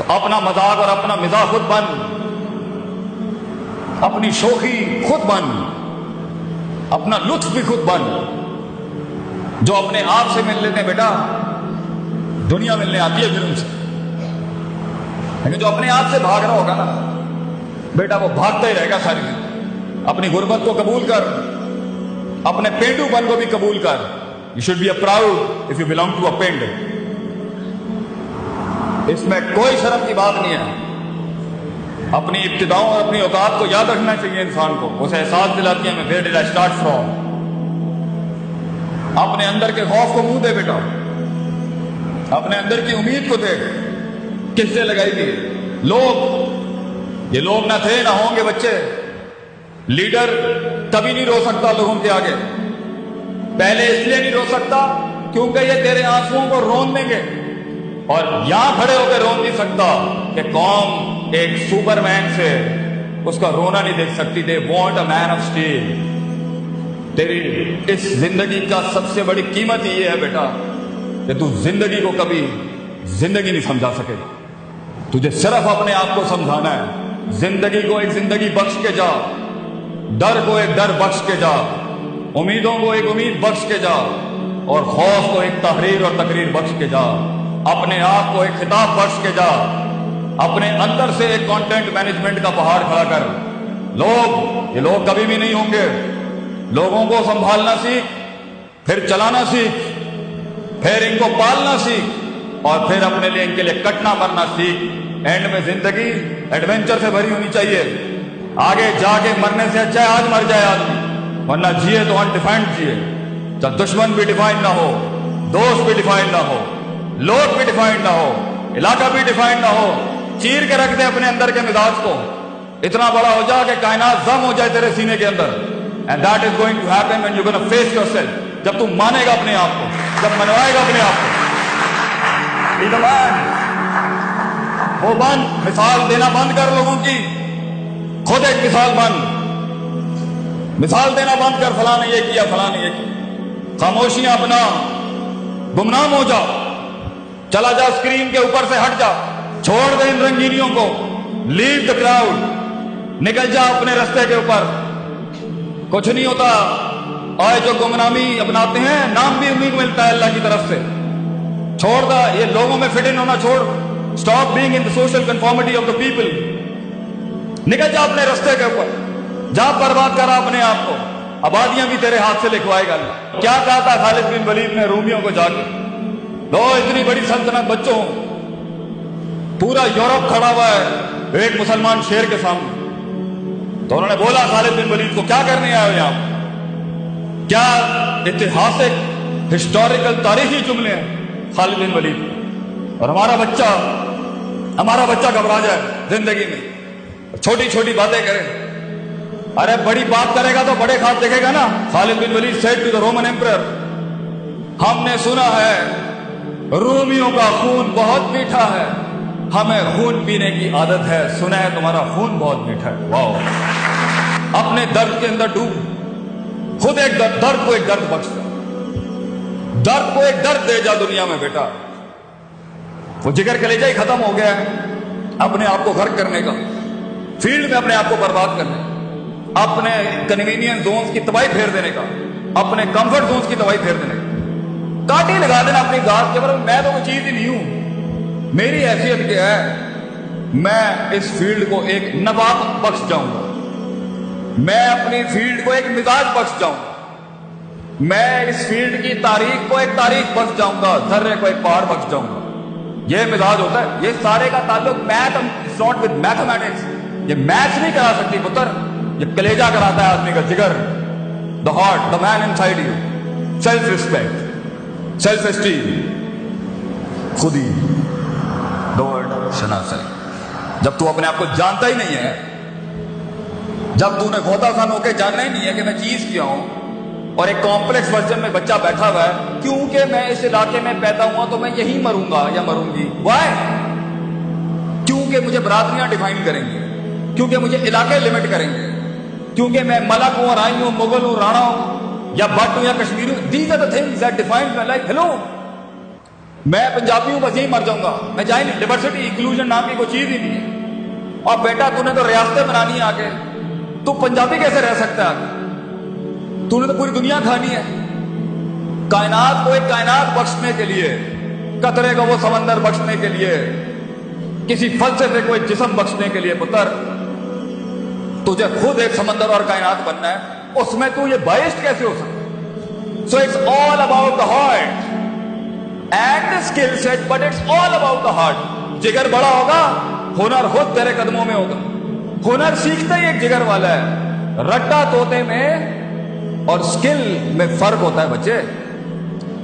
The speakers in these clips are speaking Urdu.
تو اپنا مذاق اور اپنا مزاح خود بن، اپنی شوخی خود بن، اپنا لطف بھی خود بن۔ جو اپنے آپ سے مل لیتے ہیں بیٹا، دنیا ملنے آتی ہے پھر ان سے، لیکن جو اپنے آپ سے بھاگ رہا ہوگا نا بیٹا، وہ بھاگتا ہی رہے گا ساری زندگی۔ اپنی غربت کو قبول کر، اپنے پینڈو پن کو بھی قبول کر۔ You should be a proud if you belong to a پینڈ۔ اس میں کوئی شرم کی بات نہیں ہے۔ اپنی ابتداؤں اور اپنی اوقات کو یاد رکھنا چاہیے انسان کو، اسے احساس دلاتی ہے میں where dead I start from. اپنے اندر کے خوف کو منہ دے بیٹا، اپنے اندر کی امید کو دیکھ، کس سے لگائی گئی۔ یہ لوگ نہ تھے نہ ہوں گے بچے۔ لیڈر کبھی نہیں رو سکتا لوگوں کے آگے، پہلے اس لیے نہیں رو سکتا کیونکہ یہ تیرے آنسوؤں کو رون دیں گے، اور یہاں کھڑے ہو کے رون نہیں سکتا کہ قوم ایک سپر مین سے اس کا رونا نہیں دیکھ سکتی۔ They want a man of steel. تیری اس زندگی کا سب سے بڑی قیمت یہ ہے بیٹا کہ تو زندگی کو کبھی زندگی نہیں سمجھا سکے گا۔ تجھے صرف اپنے آپ کو سمجھانا ہے۔ زندگی کو ایک زندگی بخش کے جا، ڈر کو ایک ڈر بخش کے جا، امیدوں کو ایک امید بخش کے جا، اور خوف کو ایک تحریر اور تقریر بخش کے جا۔ اپنے آپ کو ایک خطاب بخش کے جا، اپنے اندر سے ایک کانٹینٹ مینجمنٹ کا پہاڑ کھڑا کر۔ یہ لوگ کبھی بھی نہیں ہوں گے۔ لوگوں کو سنبھالنا سیکھ، پھر چلانا سیکھ، پھر ان کو پالنا سیکھ، اور پھر اپنے لیے ان کے لیے کٹنا مرنا سیکھ۔ اینڈ میں زندگی ایڈونچر سے بھری ہونی چاہیے۔ آگے جا کے مرنے سے اچھا ہے آج مر جائے آدمی، ورنہ جیے تو انڈیفائنڈ جیے۔ جب دشمن بھی ڈیفائن نہ ہو، دوست بھی ڈیفائن نہ ہو، لوگ بھی ڈیفائن نہ ہو، علاقہ بھی ڈیفائن نہ ہو، چیر کے رکھ دے اپنے اندر کے مزاج کو، اتنا بڑا ہو جا کہ کائنات ضم ہو جائے تیرے سینے کے اندر۔ And that is going to happen when you gonna face yourself. جب تم مانے گا اپنے آپ کو، جب منوائے گا اپنے آپ کو۔ Be the man۔ وہ بن، مثال دینا بند کر لوگوں کی، خود ایک مثال بن۔ مثال دینا بند کر، فلاں نے یہ کیا، فلاں نے یہ کیا۔ خاموشیاں اپنا، گمنام ہو جا، چلا جا اسکرین کے اوپر سے ہٹ جا، چھوڑ دے ان رنگینیوں کو۔ لیو دا کراؤڈ، نکل جا اپنے رستے کے اوپر۔ کچھ نہیں ہوتا، آئے جو گمنامی اپناتے ہیں نام بھی امید ملتا ہے اللہ کی طرف سے۔ چھوڑ دا یہ لوگوں میں فٹ ان ہونا چھوڑ۔ Stop being in the social conformity of the people. نکل جا اپنے رستے کے اوپر، جا برباد کرا اپنے آپ کو۔ آبادیاں بھی تیرے ہاتھ سے لکھوائے گا اللہ۔ کیا کہا تھا خالد بن ولید نے رومیوں کو جا کے؟ لو اتنی بڑی سلطنت بچوں، پورا یورپ کھڑا ہوا ہے ایک مسلمان شیر کے سامنے، تو انہوں نے بولا خالد بن ولید کو کیا کرنے آئے ہو یہاں؟ کیا اتہاسک ہسٹوریکل تاریخی جملے ہیں خالد بن ولید۔ اور ہمارا بچہ گھبرا جائے زندگی میں، چھوٹی چھوٹی باتیں کرے۔ ارے بڑی بات کرے گا تو بڑے خواب دیکھے گا نا۔ خالد بن ولید said to the Roman emperor، ہم نے سنا ہے رومیوں کا خون بہت میٹھا ہے، ہمیں خون پینے کی عادت ہے، سنا ہے تمہارا خون بہت میٹھا ہے۔ واو۔ اپنے درد کے اندر ڈوب، خود ایک درد کو ایک درد بخش دے، درد کو ایک درد دے جا دنیا میں بیٹا۔ وہ جگر کلیجہ ہی ختم ہو گیا ہے اپنے آپ کو غرق کرنے کا، فیلڈ میں اپنے آپ کو برباد کرنے کا، اپنے کنوینئنس زونز کی تباہی پھیر دینے کا، اپنے کمفرٹ زونز کی تباہی پھیر دینے کا۔ کاٹی لگا دینا اپنی ذات کے اوپر، میں تو کوئی چیز ہی نہیں ہوں، میری حیثیت کیا ہے؟ میں اس فیلڈ کو ایک نبات بخش جاؤں گا، میں اپنی فیلڈ کو ایک مزاج بخش جاؤں گا، میں اس فیلڈ کی تاریخ کو ایک تاریخ بخش جاؤں گا، ذرے کو ایک پہاڑ بخش جاؤں گا۔ یہ مزاج ہوتا ہے۔ یہ سارے کا تعلق میتھ ناٹ ود میتھمیٹکس، یہ میتھ نہیں کرا سکتی پتر، یہ کلیجہ کراتا ہے آدمی کا، جگر، the heart, the man inside you. Self respect, self esteem, خودی، دا ورڈ شناسائی۔ جب تو اپنے آپ کو جانتا ہی نہیں ہے، جب تو نے کھوتا خان ہو کے جاننا ہی نہیں ہے کہ میں چیز کیا ہوں، اور ایک کمپلیکس ورژن میں بچہ بیٹھا ہوا ہے، کیونکہ میں اس علاقے میں پیدا ہوا تو میں یہی مروں گا یا مروں گی۔ وائی؟ کیونکہ مجھے برادریاں ڈیفائن کریں گے، کیونکہ مجھے علاقے لمٹ کریں گے، کیونکہ میں ملک ہوں، رائی ہوں، مغل ہوں، رانا ہوں، یا بٹ ہوں یا کشمیری ہوں۔ These are the things that define my life. Hello, میں پنجابی ہوں بس یہی مر جاؤں گا، میں جائے نہیں، ڈائیورسٹی انکلوژن نام کی کوئی چیز ہی نہیں ہے۔ اور بیٹا تو نے تو ریاستیں بنانی ہے آگے، تو پنجابی کیسے رہ سکتا ہے آگے؟ تو نے تو پوری دنیا کھانی ہے۔ کائنات کو ایک کائنات بخشنے کے لیے، قطرے کا وہ سمندر بخشنے کے لیے، کسی فلسفے کو ایک جسم بخشنے کے لیے پتر تجھے خود ایک سمندر اور کائنات بننا ہے، اس میں تو یہ بائسٹ کیسے ہو سکتا؟ So it's all about the heart and the skill set, but it's all about the heart. جگر بڑا ہوگا، ہنر خود تیرے قدموں میں ہوگا۔ ہنر سیکھتا ہی ایک جگر والا ہے۔ رٹا طوطے میں اور اسکل میں فرق ہوتا ہے بچے۔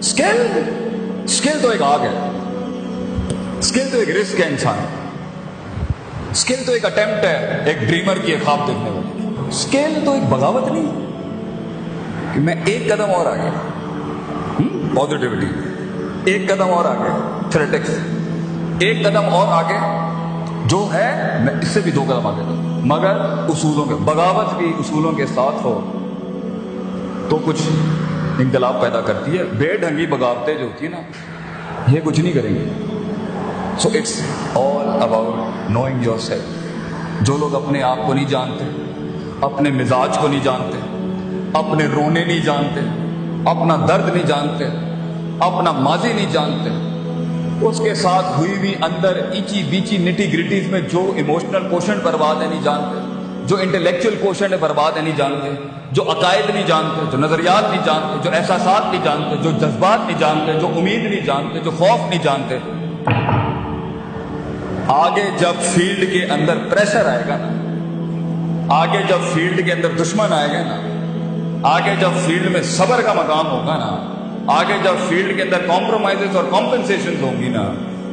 اسکل تو ایک آگ ہے، اسکل تو ایک رسک ہے انسان، اسکل تو ایک اٹیمپٹ ہے ایک ڈریمر کی ایک خواب دیکھنے والی۔ اسکل تو ایک بغاوت نہیں کہ میں ایک قدم اور آگے، پازیٹیوٹی ایک قدم اور آگے، تھریٹکس ایک قدم اور آگے، جو ہے میں اس سے بھی 2 قدم آگے دوں، مگر اصولوں کے، بغاوت بھی اصولوں کے ساتھ ہو تو کچھ انقلاب پیدا کرتی ہے۔ بے ڈھنگی بغاوتیں جو ہوتی ہیں نا، یہ کچھ نہیں کریں گے۔ So it's all about knowing yourself. جو لوگ اپنے آپ کو نہیں جانتے، اپنے مزاج کو نہیں جانتے، اپنے رونے نہیں جانتے، اپنا درد نہیں جانتے، اپنا ماضی نہیں جانتے، اس کے ساتھ ہوئی ہوئی اندر ایچی بیچی نٹی گریٹیز میں جو ایموشنل کوشن برباد ہے نہیں جانتے، جو انٹلیکچوئل کوشن ہے برباد ہے نہیں جانتے، جو عقائد نہیں جانتے، جو نظریات نہیں جانتے، جو احساسات نہیں جانتے، جو جذبات نہیں جانتے، جو امید نہیں جانتے، جو خوف نہیں جانتے، آگے جب فیلڈ کے اندر پریشر آئے گا نا، آگے جب فیلڈ کے اندر دشمن آئے گا نا، آگے جب فیلڈ میں صبر کا مقام ہوگا نا، آگے جب فیلڈ کے اندر کمپرومائزز اور کمپنسیشن ہوں گی نا،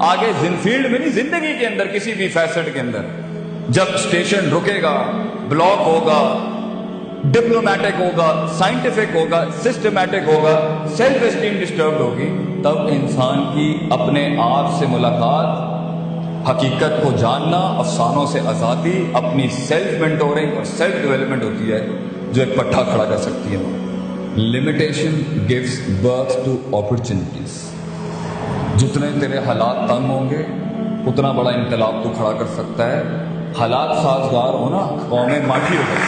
آگے فیلڈ میں نہیں، زندگی کے اندر کسی بھی فیسٹ کے اندر جب اسٹیشن رکے گا، بلاک ہوگا، ڈپلومیٹک ہوگا، سائنٹیفک ہوگا، سسٹمیٹک ہوگا، سیلف اسٹیم ڈسٹربڈ ہوگی، تب انسان کی اپنے آپ سے ملاقات، حقیقت کو جاننا، افسانوں سے آزادی، اپنی سیلف مینٹورنگ اور سیلف ڈیولپمنٹ ہوتی ہے جو ایک پٹھا کھڑا کر سکتی ہے۔ Limitation gives birth to opportunities. جتنے تیرے حالات تنگ ہوں گے اتنا بڑا انقلاب تو کھڑا کر سکتا ہے۔ حالات سازگار ہونا، قومیں ماٹھی ہو گئی۔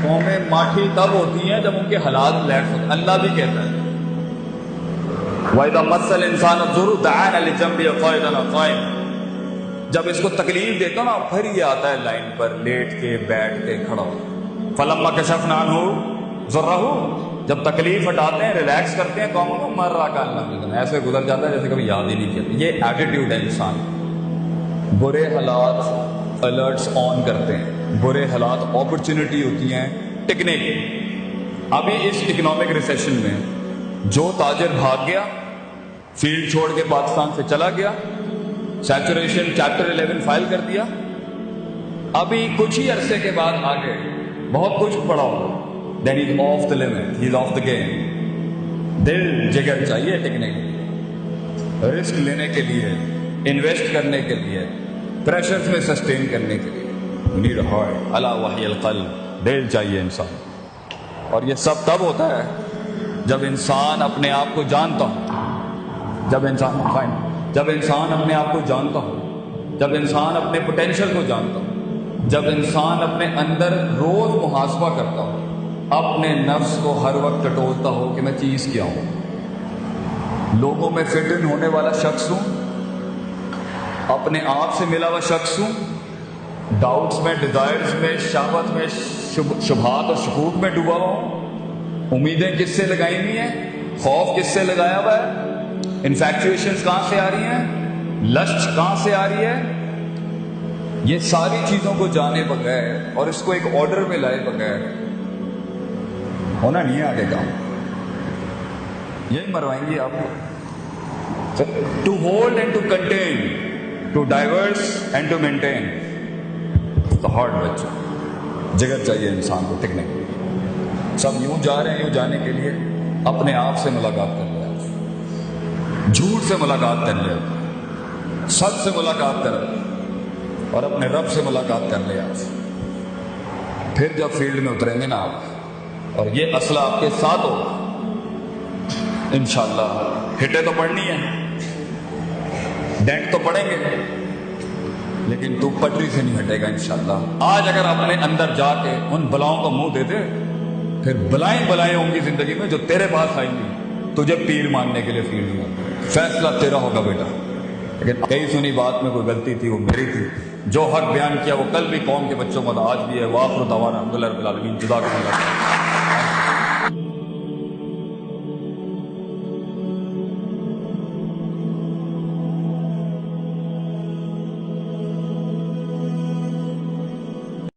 قومیں ماٹھی تب ہوتی ہیں جب ان کے حالات لیٹ ہوتے ہیں۔ اللہ بھی کہتا ہے وَإِذَا مَسَّ الْإِنسَانَ الضُّرُّ دَعَانَا لِجَنبِهِ قَاعِدًا أَوْ قَائِمًا۔ جب اس کو تکلیف دیتا نا پھر یہ آتا ہے لائن پر، لیٹ کے، بیٹھ کے، کھڑا ہو۔ فَلَمَّا كَشَفْنَا عَنْهُ ضُرَّهُ، جب تکلیف ہٹاتے ہیں، ریلیکس کرتے ہیں قوموں کو، مر رہا کالنا، ایسے گزر جاتا ہے جیسے کبھی یاد ہی نہیں کیا۔ یہ ایٹیٹیوڈ ہے انسان۔ برے حالات الرٹس آن کرتے ہیں، برے حالات اپرچونٹی ہوتی ہیں ٹکنے کی۔ ابھی اس اکنامک ریسیشن میں جو تاجر بھاگ گیا، فیلڈ چھوڑ کے پاکستان سے چلا گیا، سیچوریشن چیپٹر 11 فائل کر دیا، ابھی کچھ ہی عرصے کے بعد آگے بہت کچھ پڑا ہوگا، then is off the limit, he is off the game. دل جگر چاہیے ٹکنے کے لیے، رسک لینے کے لیے، انویسٹ کرنے کے لیے، پریشرز میں سسٹین کرنے کے لیے۔ یو نیڈ اے ہارٹ، الا وہی القلب، دل چاہیے انسان۔ اور یہ سب تب ہوتا ہے جب انسان اپنے آپ کو جانتا ہو، جب انسان اپنے آپ کو جانتا ہو، جب انسان اپنے پوٹینشل کو جانتا ہو، جب انسان اپنے اندر روز محاسبہ کرتا ہو، اپنے نفس کو ہر وقت ٹٹولتا ہو کہ میں چیز کیا ہوں، لوگوں میں فٹ ان ہونے والا شخص ہوں، اپنے آپ سے ملا ہوا شخص ہوں، ڈاؤٹس میں، ڈیزائرز میں، شہوت میں، شبہات اور شکوک میں ڈوبا ہوں، امیدیں کس سے لگائی ہوئی ہیں، خوف کس سے لگایا ہوا ہے، انفیکچویشنز کہاں سے آ رہی ہیں، لسٹ کہاں سے آ رہی ہے۔ یہ ساری چیزوں کو جانے بغیر اور اس کو ایک آرڈر میں لائے بغیر ہونا نہیں ہے آگے کام۔ یہی مروائیں گی آپ کو۔ To hold and to contain, to divorce and to maintain the heart بچہ، جگر چاہیے انسان کو ٹکنے کے لیے۔ سب یوں جا رہے ہیں، یوں جانے کے لیے اپنے آپ سے ملاقات کر لیا، جھوٹ سے ملاقات کر لیا، سچ سے ملاقات کر لیا، اور اپنے رب سے ملاقات کر لیا۔ پھر جب فیلڈ میں اتریں گے نا آپ، اور یہ اسلحہ آپ کے ساتھ ہوگا، انشاءاللہ ہٹے تو پڑنی ہے، ڈینٹ تو پڑیں گے، لیکن تو پٹری سے نہیں ہٹے گا انشاءاللہ۔ آج اگر اپنے اندر جا کے ان بلاؤں کو منہ دے دے، پھر بلائیں ہوں گی زندگی میں جو تیرے پاس آئیں گی تجھے پیر ماننے کے لیے فیلڈ میں، فیصلہ تیرا ہوگا بیٹا۔ لیکن کئی سنی بات میں کوئی غلطی تھی وہ میری تھی، جو حق بیان کیا وہ کل بھی قوم کے بچوں کو آج بھی ہے۔ وآخر دعوانا الحمدللہ رب العالمین، جزاکم اللہ۔